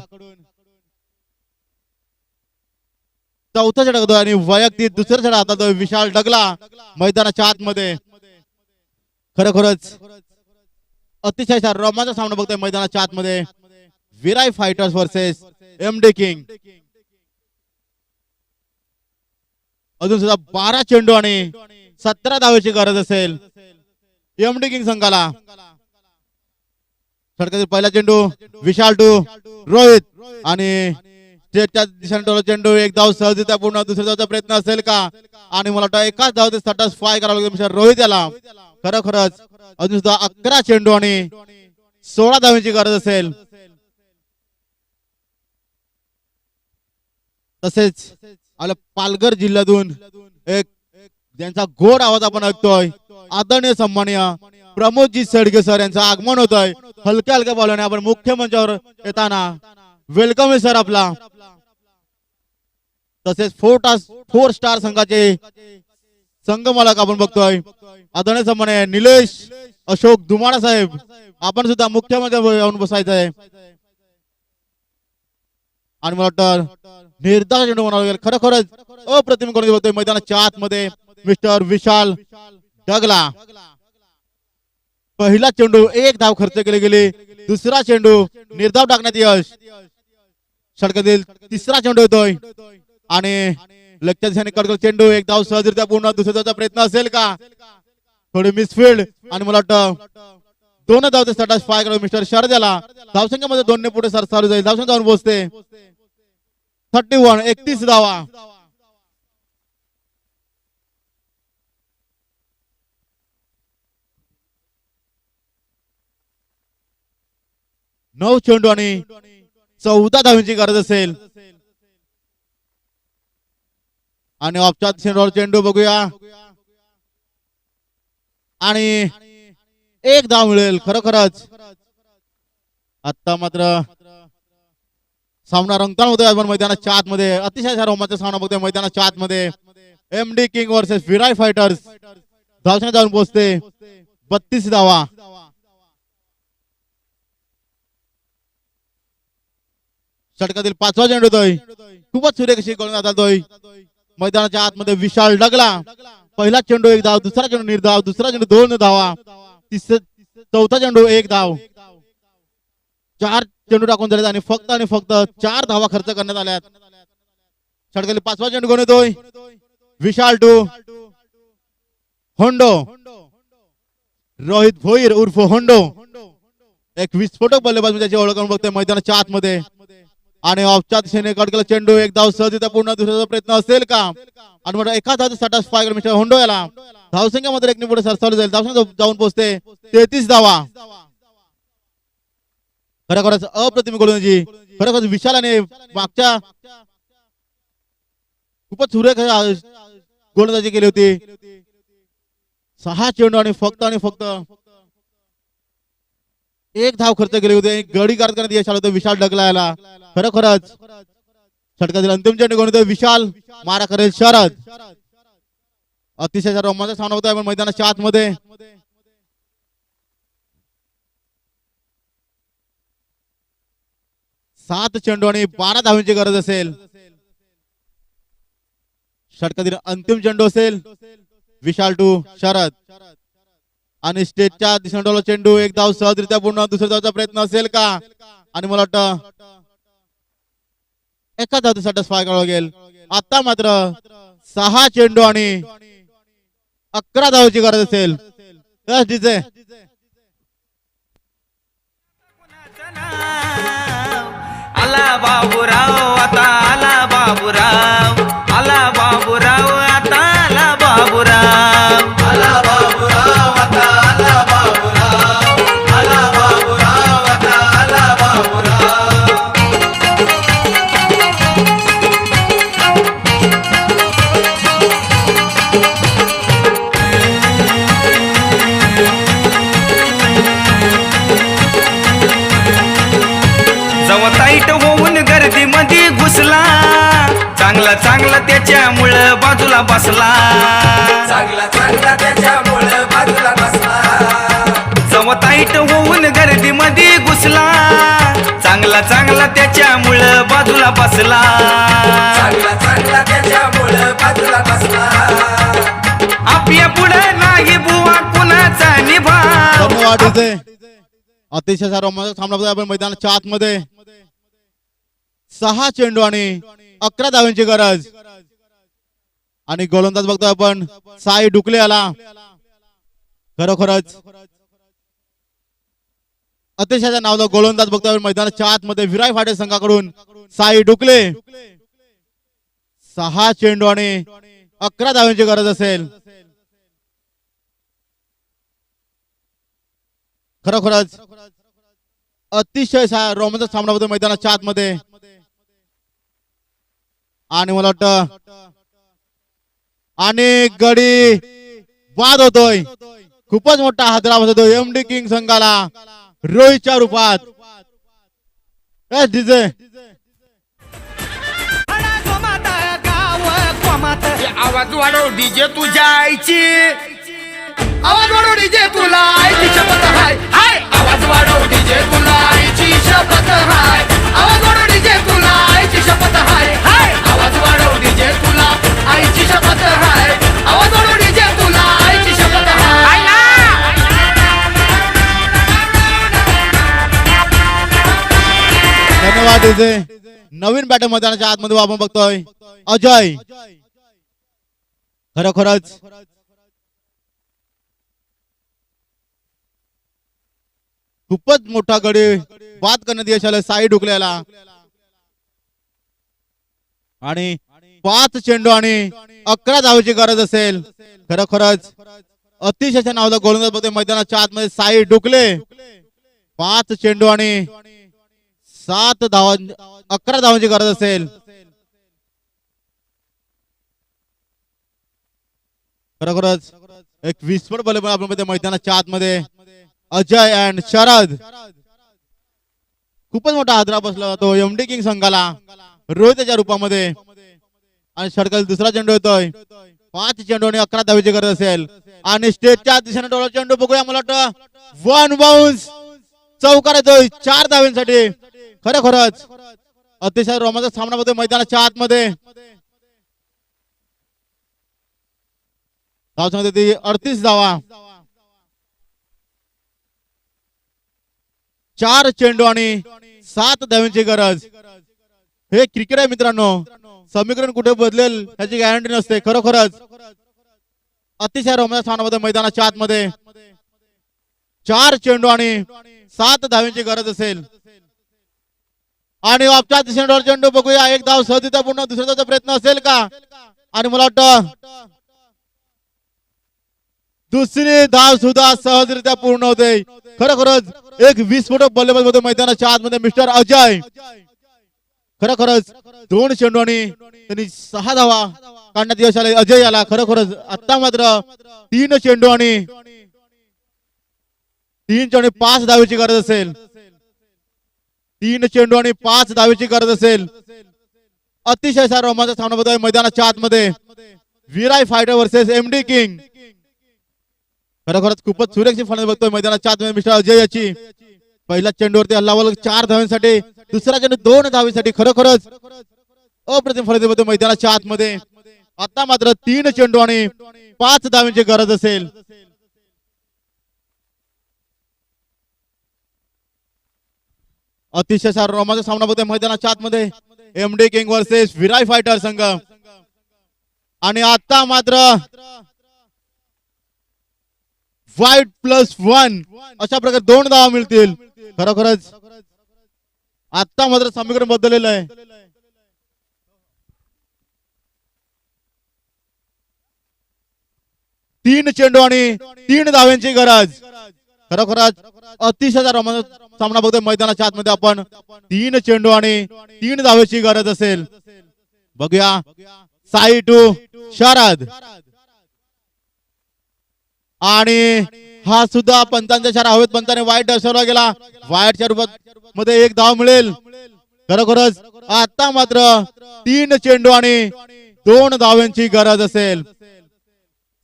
चौथा षटक होतो आणि वैयक्तिक दुसऱ्या षटक हातात विशाल डगला मैदानाच्या आतमध्ये. खरोखरच अतिशय रोमांचक सामना बघतोय मैदानाच्या आतमध्ये. विराय फायटर्स वर्सेस एमडी किंग. अजून सुद्धा 12 चेंडू आणि 17 धावेची गरज असेल एमडी किंग संघाला. षटकातील पहिला चेंडू विशाल टू रोहित आणि स्टेटच्या दिशेने चेंडू 1 धाव सहजरित्या पूर्ण. दुसऱ्या धावचा प्रयत्न असेल का? आणि मला वाटतं एकाच धाव सॅटिस्फाय करावं लागेल रोहित याला. खरोखरच अजून सुद्धा 11 चेंडू आणि 16 धावेची गरज असेल. तसेच आपल्या पालघर जिल्ह्यातून एक ज्यांचा गोड आवाज आपण ऐकतोय आदरणीय सन्माननीय प्रमोदजी सेडगे सर यांचं आगमन होत आहे. हलक्या हलक्या बॉलने आपण मुख्य मंचावर येताना वेलकम आहे सर आपला. तसेच 4 स्टार संघाचे संघमालक आपण बघतोय आदरणीय सन्माननीय निलेश अशोक दुमाडा साहेब. आपण सुद्धा मुख्य मंचावर येऊन बसायचं आहे. आणि मला वाटतं निर्धार चेंडू बनवला गेला. खरोखरच अप्रतिम गोलंदाजी होतोय मैदानाच्या आतमध्ये मिस्टर विशाल डगला. पहिला चेंडू 1 धाव खर्च केले गेले. दुसरा चेंडू निर्धाव टाकण्यात यश. षटकातील तिसरा चेंडू येतोय आणि लक्ष्य दिशेने कडकल चेंडू 1 धाव सहजरित्या पूर्ण. दुसऱ्या धावचा प्रयत्न असेल का? थोडी मिसफिल्ड आणि मला वाटतं 2 धावते सॅटिस्फाय करून मिस्टर शरद याला. धावसंख्येमध्ये 2 ने पुढे सर चालू जाईल. धावसंख्या जाऊन पोहोचते 31 धावा. नऊ चेंडू आणि 14 धावांची गरज असेल. आणि ऑफच्या चेंडू बघूया आणि 1 धाव मिळेल. खरोखरच आता मात्र सामना रंगताना होतोय आपण मैदानाच्या आतमध्ये. अतिशय रोमांचक सामना बघतोय मैदानाच्या आतमध्ये. एमडी किंग वर्सेस विराय फायटर्स. धावसंख्या जाऊन पोहोचते 32 धावा. षटकातील 5वा चेंडू येतोय. खूपच सुरेख अशी गोलंदाज जातोय. मैदानाच्या आतमध्ये विशाल डगला. पहिला चेंडू 1 धाव, दुसरा चेंडू निर्धाव, दुसरा चेंडू 2 धावा, चौथा चेंडू 1 धाव. 4 चेंडू टाकून झाले आणि फक्त 4 धावा खर्च करण्यात आल्यात. षटकातील 5वा चेंडू घेऊन येतोय विशाल टू होंडो. रोहित भोईर उर्फ होंडो एक विस्फोटक बल्लेबाज त्याची ओळख करून बघतोय मैदानाच्या आतमध्ये. आणि ऑफच्या दिशेने कडकला चेंडू 1 धाव सहजरित्या पूर्ण दुसऱ्याचा प्रयत्न असेल का आणि मोठा एका धाव स्पाय मिस्टर होंडो याला धावसंख्येमध्ये एक पुढे सरसावली जाईल. धावसंख्या जाऊन पोहोचते 33 धावा. खरोखरच अप्रतिम गोलंदाजी. खरोखरच विशालाने मागच्या खूपच सुरेख गोलंदाजी केली होती. 6 चेंडू आणि फक्त 1 धाव खर्च केले होते. गडी गार्द करण्यात यश आलं होतं विशाल डगला याला. खरोखरच षटकातील अंतिम चेंडू घेऊन येतोय विशाल. मारा करेल शरद. अतिशय रोमांचक सामना होतोय आपण मैदानाच्या आतमध्ये. 7 चेंडू आणि 12 धावांची गरज असेल. षटकातील अंतिम चेंडू असेल विशाल टू शरद. आणि स्टेजच्या दिशेने चेंडू 1 धाव सहजरित्या पूर्ण दुसऱ्या धावचा प्रयत्न असेल का आणि मला वाटतं एका धावसाठी स्पाय करावं लागेल. आता मात्र 6 चेंडू आणि 11 धावांची गरज असेल. डीजे आला बाबूराव आता आला बाबूराव. आला बाबूराव आता आला बाबूराव. आला बाबूराव आता आला बाबूराव. आला बाबूराव आता आला बाबूराव. जवताईट होऊन गर्दीमध्ये घुसला. चांगला त्याच्यामुळं बाजूला बसला. चांगला त्याच्यामुळं बाजूला बसला. जवताईट होऊन गर्दीमध्ये घुसला. चांगला त्याच्यामुळं बाजूला बसला. चांगला त्याच्यामुळं बाजूला बसला. आपल्या पुढे नाही बुवा कुणाचा निभाव. धन्यवाद डीजे. अतिशय रोमांचक सामना होतोय आपण मैदानाच्या आतमध्ये. 6 चेंडू आणि 11 धावांची गरज. आणि गोलंदाज बघतोय आपण साई डुकले आला. खरोखरच अतिशय नावला गोलंदाज बघतोय मैदानाच्या आतमध्ये विराय फाटे संघाकडून साई डुकले. 6 चेंडू आणि 11 धावांची गरज असेल. खरोखरच अतिशय रोमांचक सामना होतो मैदानाच्या आतमध्ये. आणि मला वाटतं आणि गडी बाद होतोय. खूपच मोठा हादरा बसतो एमडी किंग संघाला रोहितच्या रूपात. डीजे आवाज वाढव डीजे तुझ्या आईची. आवाज वाढव डीजे तुला आईची शपथ हाय. हाय आवाज वाढव डीजे तुला आईची शपथ हाय. आवाज वाढव डीजे तुला आईची शपथ हाय. हाय आवाज वाढव डीजे तुला आईची शपथ हाय. आवाज वाढव डीजे तुला आईची शपथ हाय. धन्यवाद डीजे. नवीन बॅटर मैदानाच्या आतमध्ये आपण बघतोय अजय. खरोखरच खूपच मोठा गडी बाद करण्यात यश आलं साई डुकल्याला. आणि 5 चेंडू आणि 11 धावांची गरज असेल. खरोखरच अतिशय नावाचा गोलंदाज बघतोय मैदानाच्या आतमध्ये साई डुकले. 5 चेंडू आणि 11 धावांची गरज असेल. खरोखरच एक विस्फोट बल्लेबाज आपण मैदानाच्या आतमध्ये अजय अँड शरद. खूपच मोठा हादरा बसला जातो एमडी किंग संघाला रोहितच्या रूपामध्ये. आणि षटकातील दुसरा चेंडू येतोय. 5 चेंडू आणि 11 धावांची गरज असेल. आणि स्टेजच्या दिशेने डोळा चेंडू बघूया. मला वाटतं 1 बाउन्स चौकार येतोय 4 धावांसाठी. खरोखरच अतिशय रोमांचक सामना होतोय मैदानाच्या आतमध्ये. धावसंख्या ती 38 धावा. 4 चेंडू आणि 7 धावांची गरज. हे क्रिकेट आहे मित्रांनो. समीकरण कुठे बदलेल याची गॅरंटी नसते. खरोखरच अतिशय रोमांचक सामना होतोय मैदानाच्या आतमध्ये. 4 चेंडू आणि 7 धावांची गरज असेल. आणि आपच्या दिशेने चेंडू बघूया. एक धाव सहजरित्या पूर्ण. दुसऱ्या धावचा प्रयत्न असेल का? आणि मला वाटतं दुसरी धाव सुद्धा सहजरित्या पूर्ण होते. खरोखरच एक विस्फोटक बल्लेबाज होते मैदानाच्या आतमध्ये मिस्टर अजय. खरोखरच 2 चेंडू आणि त्यांनी 6 धावा काढण्यात यश आले अजय याला. खरोखरच आता मात्र 3 चेंडू आणि 5 धावेची गरज असेल. 3 चेंडू आणि 5 धावेची गरज असेल. अतिशय रोमांचक सामना होतोय मैदानाच्या आतमध्ये. विराय फायटर वर्सेस एमडी किंग. खरोखरच खूपच सुरक्षित फलंदाजी बघतोय मैदानाच्या आतमध्ये मिस्टर अजय याची. पहिल्या चेंडूवरती हल्लावर 4 धावांसाठी. दुसऱ्या चेंडू 2 धावेसाठी. खरोखरच अप्रतिम फलंदाजी बघतोय मैदानाच्या आतमध्ये. आता मात्र 3 चेंडू आणि 5 धावांची गरज असेल. अतिशय रोमांचक सामना होतोय मैदानाच्या आतमध्ये. एमडी किंग वर्सेस विराय फायटर संघ. आणि आता मात्र वाईट +1 अशा प्रकारे 2 धावा मिळतील. खरोखरच आता मात्र समीकरण बदललेलं आहे. तीन चेंडू आणि 3 धावांची गरज. खरोखरच अतिशय रोमांचक सामना बघतोय मैदानाच्या आतमध्ये आपण. 3 चेंडू आणि 3 धावेची गरज असेल. बघूया साई टू शरद. आणि हा सुद्धा पंचांच्या इशारा हवेत पंचाने वाईट दर्शवला गेला. वाईटच्या रूपात मध्ये 1 धाव मिळेल. खरोखरच आता मात्र 3 चेंडू आणि 2 धावांची गरज असेल.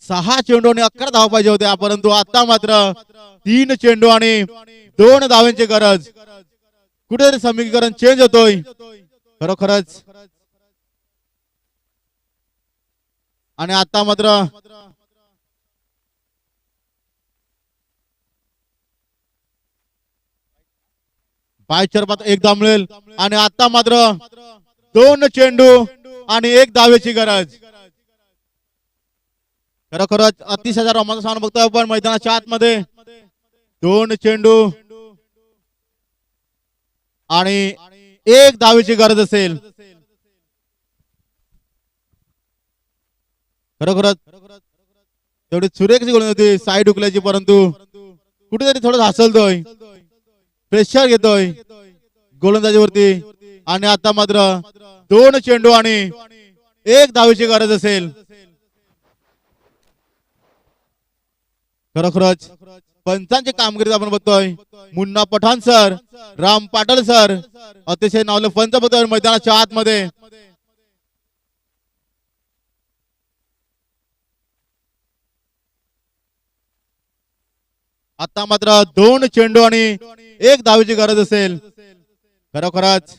6 चेंडू आणि 11 धावा पाहिजे होत्या. परंतु आता मात्र 3 चेंडू आणि 2 धावांची गरज. कुठेतरी समीकरण चेंज होतोय. खरोखरच आणि आता मात्र बायच्या रूपात 1 धाव मिळेल. आणि आता मात्र 2 चेंडू आणि 1 धावेची गरज. खरोखरच अतिशय रोमांचक सामना बघतोय आपण मैदानाच्या आतमध्ये. 2 चेंडू आणि 1 धावेची गरज असेल. खरोखरच तेवढी सुरेख गोलंदाजी होती साईड हुकल्याची. परंतु कुठेतरी थोडं हासलतोय. प्रेशर घेतोय गोलंदाजीवरती. आणि आता मात्र 2 चेंडू आणि 1 धावेची गरज असेल. खरोखरच पंचांची कामगिरी आपण बघतोय. मुन्ना पठाण सर, राम पाटल सर अतिशय नावले पंच बघतोय मैदानाच्या आतमध्ये. आता मात्र 2 चेंडू आणि 1 धावेची गरज असेल. खरोखरच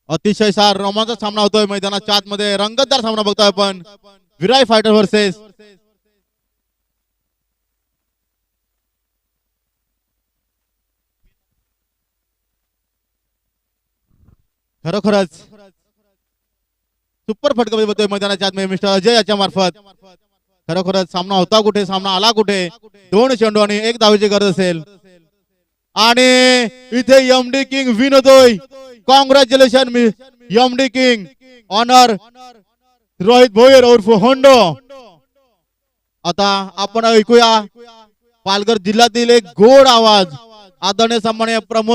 अतिशय रोमांचक सामना होतोय मैदानाच्या आतमध्ये. रंगतदार सामना बघतोय आपण. विराय फायटर वर्सेस खरोखरच सुपर फटका बघतोय मैदानाच्या आतमध्ये मिस्टर अजय याच्या मार्फत. खरोखरच सामना होता कुठे, सामना आला कुठे. 2 चेंडू आणि 1 धावेची गरज असेल. आणि इथे एमडी किंग विन होतोय. Congratulations MD king. Honour Rohit Bhoyar उर्फ होंडो. आता आपण ऐकूया पालघर जिल्ह्यातील एक गोड आवाज आदरणीय सन्माननीय प्रमोद